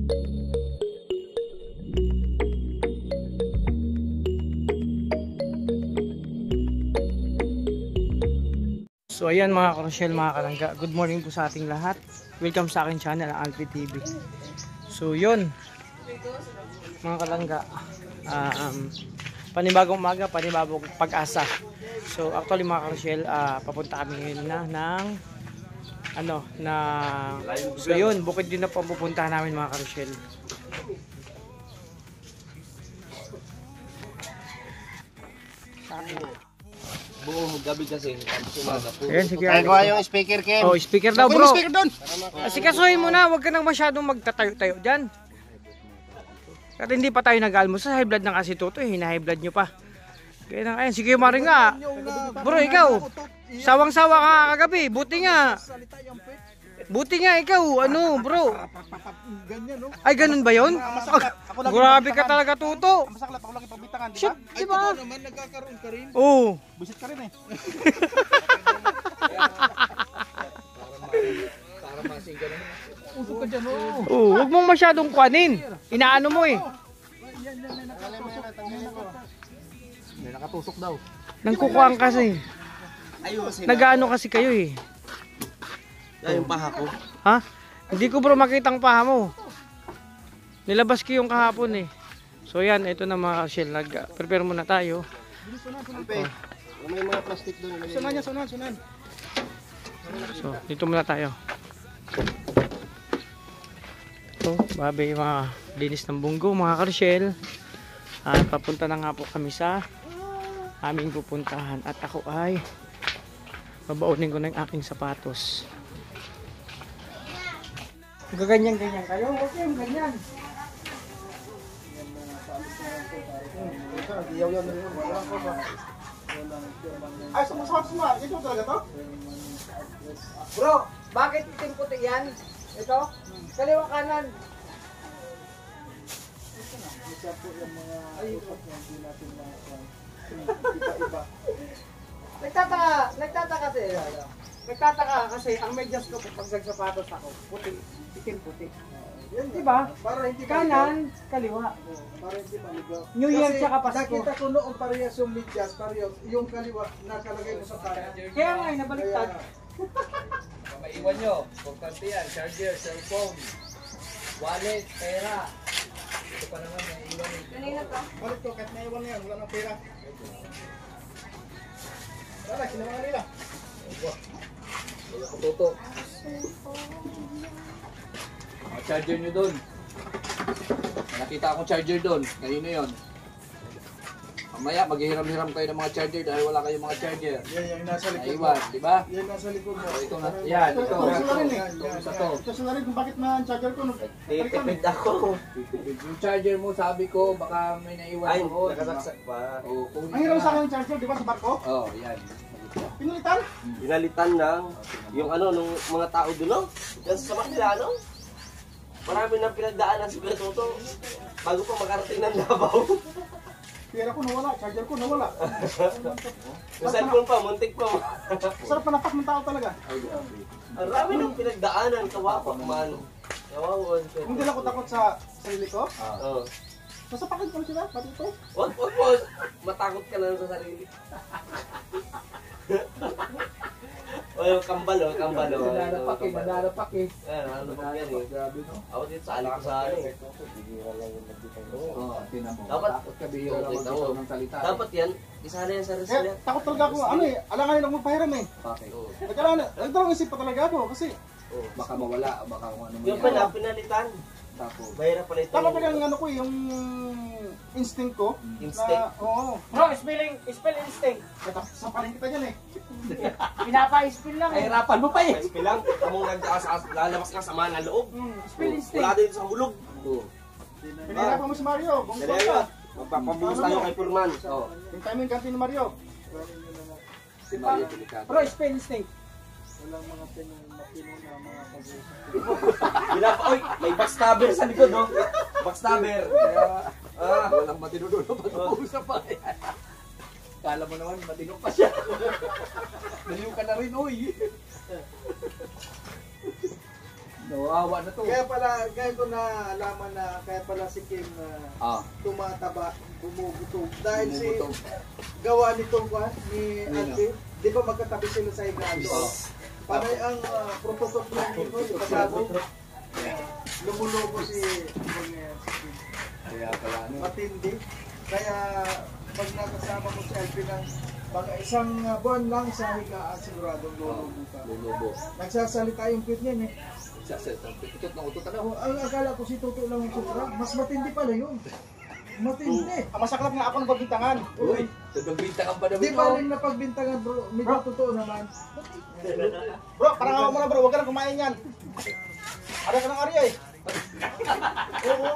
So ayan mga karosyel, mga kalangga, good morning po sa ating lahat. Welcome sa aking channel, ang Alpi TV. So yun mga kalangga, panibagong umaga, panibagong pag-asa. So actually mga karosyel, papunta kami ngayon na ng so yun, bukid din na po ang pupuntahan namin mga karosyel. Buong gabi kasi umaga po. Ayan, sige. Kaya ko yung speaker, Ken. Oh, speaker daw, bro. Speaker doon. Asikasuhin mo na, huwag ka nang masyadong magtatayo-tayo dyan. At hindi pa tayo nag-almusal, high blood na kasi Toto, hina-high blood nyo pa. Kaya na, ayan, sige Maring nga. Bro, ikaw, sawang-sawa ka kagabi, buti nga. Buti nga ikaw, ano bro? Ay, ganun ba yun? Grabe ka talaga, Toto. Masaklat ako lang ipagbitangan, di ba? Shit, di ba? Ikaw naman nagkakaroon ka rin. Oo. Busit ka rin eh. Para masing ka naman. Usok ka dyan, oh. Oo, huwag mong masyadong kuanin. Inaano mo eh. May nakatusok daw. Nangkukuhaan kasi. Ayusin. Nag-ano kasi kayo eh. Yan yung paha ko. Ha? Hindi ko bro makitang paha mo. Nilabas ko yung kahapon eh. So yan, ito na mga shell. Nag-prepare muna tayo. May mga plastic doon. Sunan niya, sunan. So, dito muna tayo. So, babe yung mga linis ng bunggo, mga karshel. At papunta na nga po kami sa aming pupuntahan. At ako ay babaunin ko na yung aking sapatos. Gaganyan-ganyan kayo? Huwag kayong ganyan. Ay, sumasama. Ito talaga to? Bro, bakit itim puti yan? Ito? Kaliwa kanan. Nagtataka kasi ang medyas ko pag nagsapatos ako, puti, itim puti. Diba? Para hindi Kanan, kaliwa. Para hindi maligaw. New Year Kasi tsaka Pasko. nakita ko noong parehas yung medyas, parehas yung kaliwa nakalagay mo sa kanan. Kaya nga, nabaliktad. Maiwan nyo. Importante yan. Charger, cellphone, wallet, pera. Ito pa naman naiwan eh. Balik ko, kahit naiwan na yan, wala nang pera. Wala, sinawa nila. Tutok. Charger nyo doon. Nakita akong charger doon. Kanino yun? Mamaya maghihiram-hiram kayo ng mga charger dahil wala kayong mga charger. Yan yung nasa likod mo. Naiwan, di ba? Yan nasa likod mo. Ito na. Yan, ito. Ito na rin eh. Isa to. Ito na rin kung bakit na ang charger ko. Titipid ako. Yung charger mo, sabi ko, baka may naiwan ako. Ay, nakasaksak pa. Ang hirap sa akin yung charger, di ba sa barko? Oo, yan. Pinalitan? Pinalitan ng yung ano nung mga tao doon, no? Yan sa Manila, no? Marami nang pinagdaanan si Kuya Toto bago pa makarating ng Davao. Pera ko nawala, charger ko nawala. Yung cellphone pa, muntik pa. Sarap panapak ng tao talaga. Ang rami nang pinagdaanan, kawapak man. Kawawan. Hindi lang ako takot sa sarili ko. Oo. Masapakin ko sila, pati ito. Wag. Matakot ka na sa sarili. O yung kambal, kambal. Madarapak eh. Ano ba yan eh? Grabe no? Ako dito sa aling sa ano eh. Oo, tinan mo. Dapat- Takot ka bihira lang magbitaw ng salita. Dapat yan, isa na yan sa Eh, resila. takot talaga ako. Ano eh, alanganin ako magpahiram eh. Bakit? Nagkaroon isip pa talaga ako kasi Baka mawala, baka kung ano Yung pala, pinalitan. Tapos. Mahirap pala ito. tama pa yung ano ko eh, yung instinct ko. Instinct? Na, oo. Bro, spell instinct. Sampalin kita dyan eh. Pinapa-spill lang eh. Hirapan mo pa eh. Mas bilang, kamong lalabas ka sa mga loob. Spill instinct. Wala din sa hulog. Pinahirapan mo si Mario. Bungkot Dali ka. yun. Magpapabuhos tayo kay Purman. Oo. Yung time yung ganti ni Mario. Si Mario delikado. Bro, spell instinct. Walang mga matino na mga pag-uusap. Oy, may backstabber sa likod, no? Backstabber. Kaya, walang matino-dulo pa pag-uusap pa. Kala mo naman, matino pa siya. Naliw ka na rin, oy. Nawawa na to. Kaya pala, kaya ko na alaman na, kaya pala si Kim tumataba, bumubutog. Dahil si Bumubutog. gawa nitong kwan, ni Nino. Ate, di ba magkatabi sila sa higaan doon? Oo. Panay ang protocol niya nito, kasabo. Lumulobo si Kim. Kaya pala ano. Matindi. Kaya pag nakasama mo si Alvin ng mga isang buwan lang sa higaan, siguradong lulubo ka. Lulubo. Nagsasalita yung pit niyan eh. Utot ng utot ano. Ang akala ko si Toto lang yung sobra, mas matindi pala yun. Matindi. Masaklap nga ako ng pagbintangan. Uy, nagbinta ka pa naman. Di ba rin na pagbintangan bro, medyo totoo naman. Bro, parang ako muna bro, huwag ka na kumain yan. Ada ka ng Arya eh. Oo.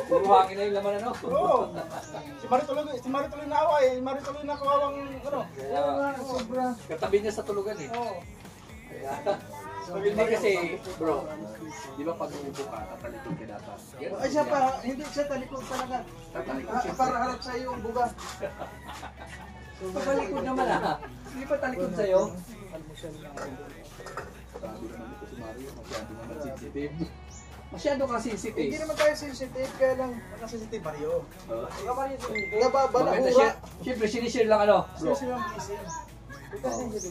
Puro hangin na yung laman ano. Oo. Si Marituloy na awa eh. Marituloy na kawawang ano. Kaya, Oo nga, sobra. katabi niya sa tulugan eh. Oo. Kaya, hindi kasi, bro, di ba pag uubo ka, tatalikod ka dapat. Ay siya pa, hindi siya talikod talaga. Tatalikod siya. Para harap sa iyo yung buga. Talikod naman ah. Hindi pa talikod sa'yo. Sabi naman dito si Mario, masyado naman sensitive. Masyado kang Hindi sensitive. naman tayo sensitive, kaya lang Nakasensitive Mario. nababalahura. Siyempre, sinishare lang ano, bro. Kasi silang blessing.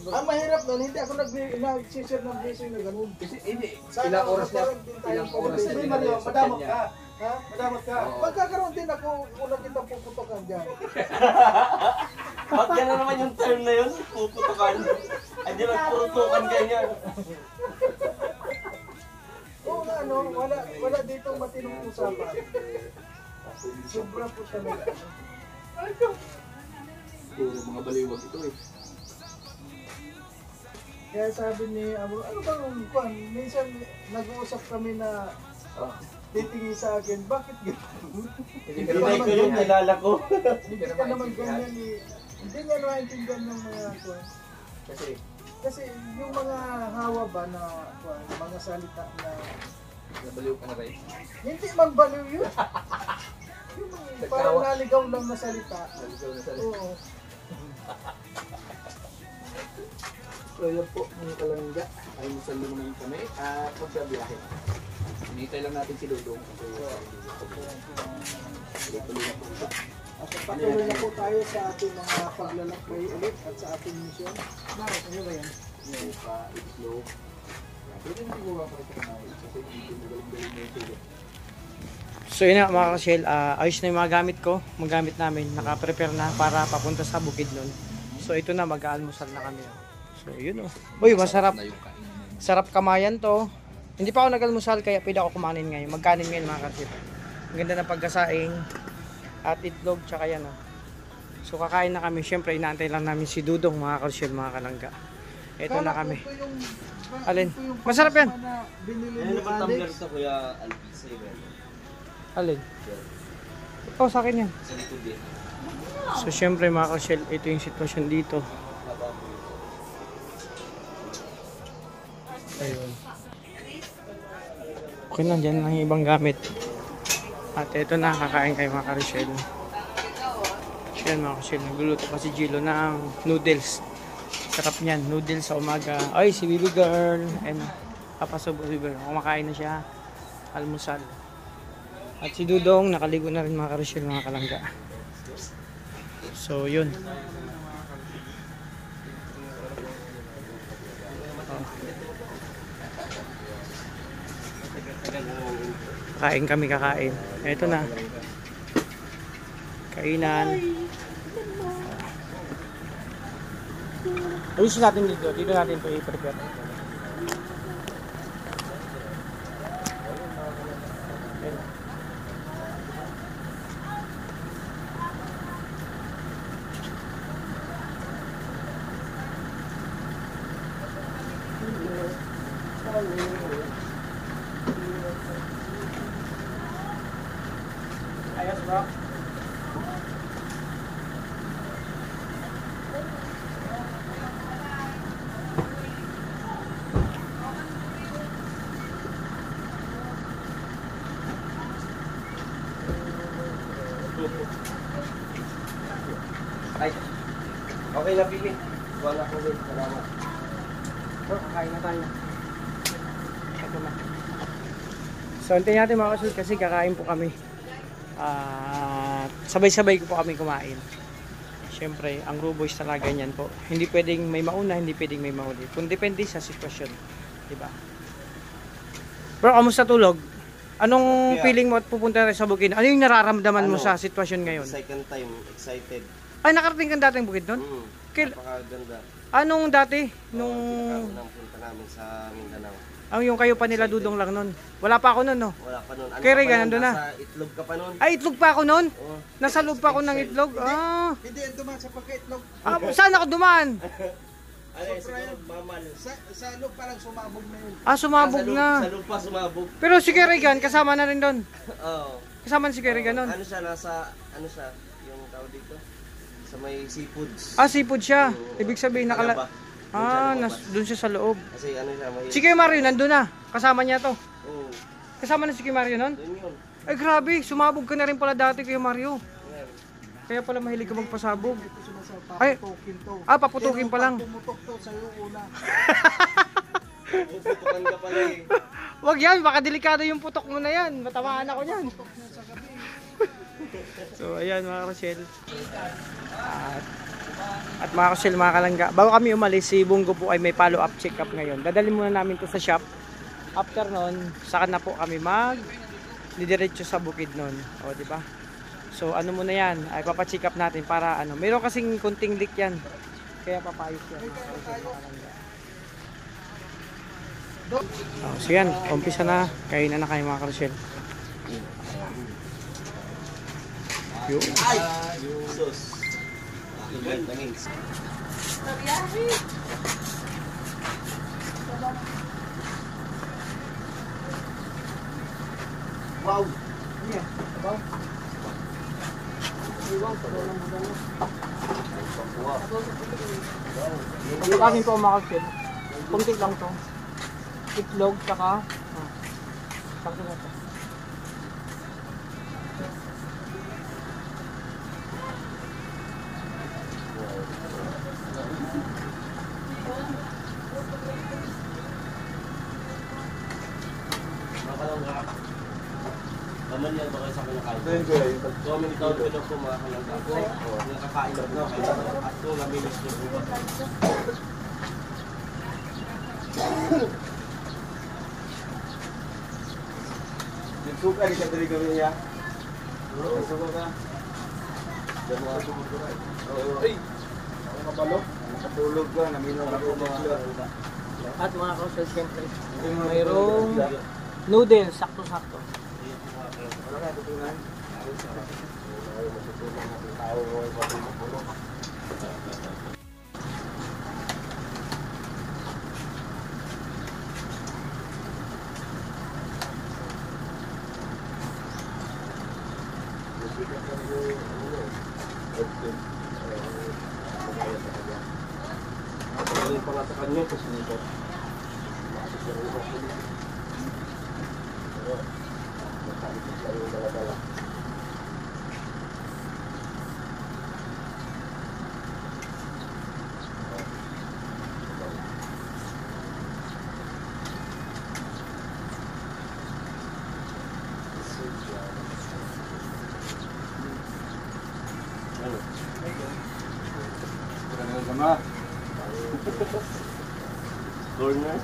Ang mahirap nun, hindi ako nag-share ng blessing na ganun. Kasi hindi, Sana ilang oras na Hindi, Mario, sa madamot kanya. ka. Ha? Madamot ka. Oo. Magkakaroon din ako kung kitang puputokan dyan. Ba't gano'n naman yung term na yun? Puputukan. Ay, di nagpurutukan ganyan. Oo nga, no? Wala dito matinong usapan. Sobra po talaga. Puro mga baliwag ito eh. Kaya sabi ni Amo, ano bang kwan? Minsan nag-uusap kami na titingin sa akin, bakit gano'n? Hindi Hinay ko yung kilala ko. Hindi ka naman ganyan eh. Hindi niya naintindihan ng mga kwan. Kasi yung mga hawa ba na kwan, mga salita na Nabaliw ka na rin. hindi man baliw yun. Yung parang naligaw lang na salita. Naligaw na sa Oo. So yun po, mga kalangga. Ay masalo naman kami at magsabiyahe. Hinihintay lang natin si Dudong. Tuloy-tuloy na po ito. At patuloy na po tayo sa ating mga paglalakbay ulit at sa ating mission. Bakit? Ano ba yan? Buka, itlog. Pwede na siguro ako rin na kasi hindi magaling-galing na yung tulo. So yun na mga ka-shell, ayos na yung mga gamit ko, mga gamit namin, naka-prepare na para papunta sa bukid nun. So ito na, mag-aalmusal na kami. So yun o. Uy, masarap. Na yung kain. Sarap kamayan to. Hindi pa ako nag-almusal kaya pwede ako kumanin ngayon. Magkanin ngayon mga ka-shell. Ang ganda ng pagkasaing at itlog tsaka yan o. So kakain na kami. Siyempre inaantay lang namin si Dudong mga ka-shell, mga kalangga. Ito na kami. Ito yung, Alin? ito yung Masarap yan. na binili Ano ni naman tumbler Alex. sa Kuya Alpisa yun? Alin? Ito sa akin yan. Sa likod din. So syempre mga ka-shell, ito yung sitwasyon dito. Ayun. Okay lang, dyan lang yung ibang gamit. At ito na, kakain kayo mga ka-shell. So yan mga ka-shell, nagluluto pa si Gilo ng noodles. Sarap niyan, noodles sa umaga. Ay, si baby girl. And papasok si baby girl. Kumakain na siya. Almusal. At si Dudong, nakaligo na rin mga ka-shell, mga kalangga. So yun. Kain kami, kakain. Ito na. Kainan. Ayusin natin dito. Dito natin ito i-prepare. Ayos bro. Ay, okay lang, Pili. Wala ko rin. Salamat. Bro, kain na tayo. Ito na. So, antayin natin mga kasul kasi kakain po kami. Sabay-sabay ko po kami kumain. Siyempre, ang Ruboys talaga ganyan po. Hindi pwedeng may mauna, hindi pwedeng may mauli. Kung depende sa sitwasyon. Diba? Bro, kamusta tulog? Anong feeling mo at pupunta rin sa bukid? Ano yung nararamdaman mo sa sitwasyon ngayon? Second time, excited. Ay, nakarating kang dating bukid nun? Napakaganda. Anong dati? Nung... Unang punta namin sa Mindanao. Ang yung kayo pa nila dudong lang nun. Wala pa ako nun, no? Wala pa nun. Kaya Regan, nandun na. Nasa itlog ka pa nun. Ay, itlog pa ako nun? Oo. Nasa loob pa ako ng itlog? Hindi yan dumaan sa pagkaitlog. Saan ako dumaan? Ano yun, siguro, mamal. Sa loob parang sumabog na yun. Sumabog Sa na. loob pa sumabog. Pero si Regan, kasama na rin doon. Oo. Kasama si Regan nun. Ano siya, ano siya, yung tawag dito? Sa may seafoods. Seafood siya. Ibig sabihin, Alaba. doon siya sa loob. Kasi ano siya, may... Si Kuya Mario, nandun na. Kasama niya to. Oo. Kasama na si Kuya Mario nun? Doon yun. Ay, grabe. Sumabog ka na rin pala dati, Kuya Mario. Ayan. Kaya pala mahilig ka magpasabog. Ay, Paputukin pa lang. Pumutok to sa'yo una. Puputukan ka pala eh. Wag yan, baka delikado yung putok mo na yan. Matamaan ako yan. So, ayan mga Rochelle. At mga Rochelle, mga kalangga. Bago kami umalis, si Bungo po ay may follow-up check-up ngayon. Dadalhin muna namin to sa shop. After nun, saka na po kami didiretso sa bukid nun. O, di ba? So, ano muna yan, ay papacheck up natin para ano. Mayroon kasing kunting leak yan. Kaya papayos yan. Mga Rochelle, mga kalangga. So yan, umpisa na. Kainan na kayo mga Rochelle. Ay! Sus. Aking tangins. Wow! Yung akin po mga Rochelle. Kunti lang to. Itlog, saka sakto na to. Naman yan ba kayo sa kinakain? Comment down below po mga kalangga ko. Yung kakain na po kayo. At kung namilis nyo po ba? Nagsuka ni Kadri kami niya. Nagsuka ka. Diyan mga sumod ko rin. Ay! Ako kapalo. Nakatulog ka. Naminaw ako mga. At mga Rochelle, siyempre, mayroong noodles, sakto-sakto. Wala ka tutunan. Matutulong natin tao. Matulong. Ano yung pangatakan nyo? Kasi nito. Sama. Corner.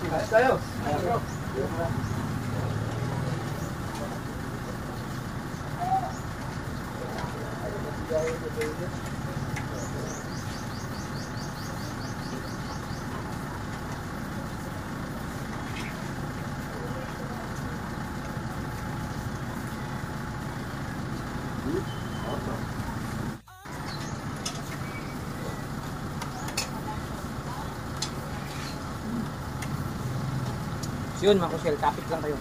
Ayos tayo. So yun mga kusel, kapit lang kayo.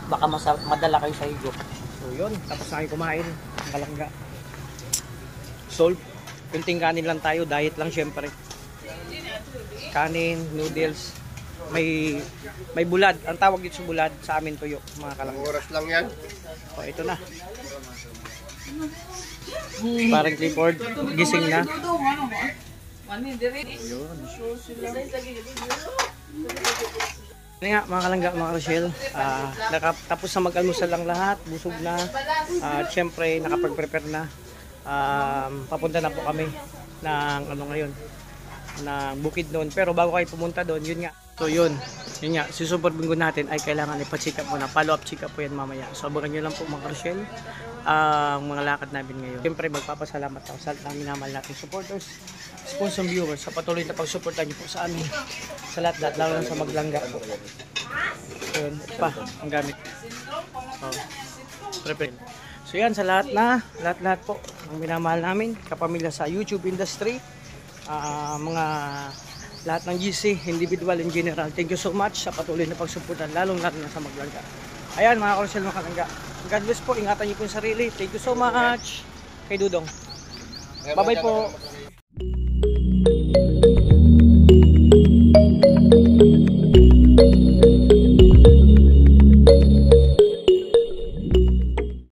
Baka madala kayo sa higop. So yun, tapos na kayo kumain. Ang kalangga. Solve. Kunting kanin lang tayo, diet lang syempre. Kanin, noodles. May bulad. Ang tawag dito sa bulad, sa amin tuyo, mga kalangga. Oras lang yan. O ito na. Parang Clifford, gising na. Ano nga mga kalangga, mga Rochelle, nakatapos na mag-almusal lang lahat, busog na, at syempre nakapag-prepare na. Papunta na po kami ng ano ngayon, ng Bukidnon. Pero bago kayo pumunta doon, yun nga. So yun nga, si Super Bingo natin ay kailangan ipa-check up muna. Follow up check up po yan mamaya. So abangan nyo lang po mga Rochelle, ang mga lakad namin ngayon. Syempre magpapasalamat ako sa lahat ng minamahal nating supporters, sponsor viewers, sa patuloy na pag-supportan nyo po sa amin. Sa lahat, lalo na sa maglangga po. So yun, pa, ang gamit. So yan, sa lahat po, ang minamahal namin, kapamilya sa YouTube industry, mga lahat ng GC, individual and general. Thank you so much sa patuloy na pagsuportan, lalong lalo na sa maglangga. Ayan mga Rochelle, mga kalangga. God bless po, ingatan niyo po yung sarili. Thank you so much. Kay Dudong. Bye-bye po.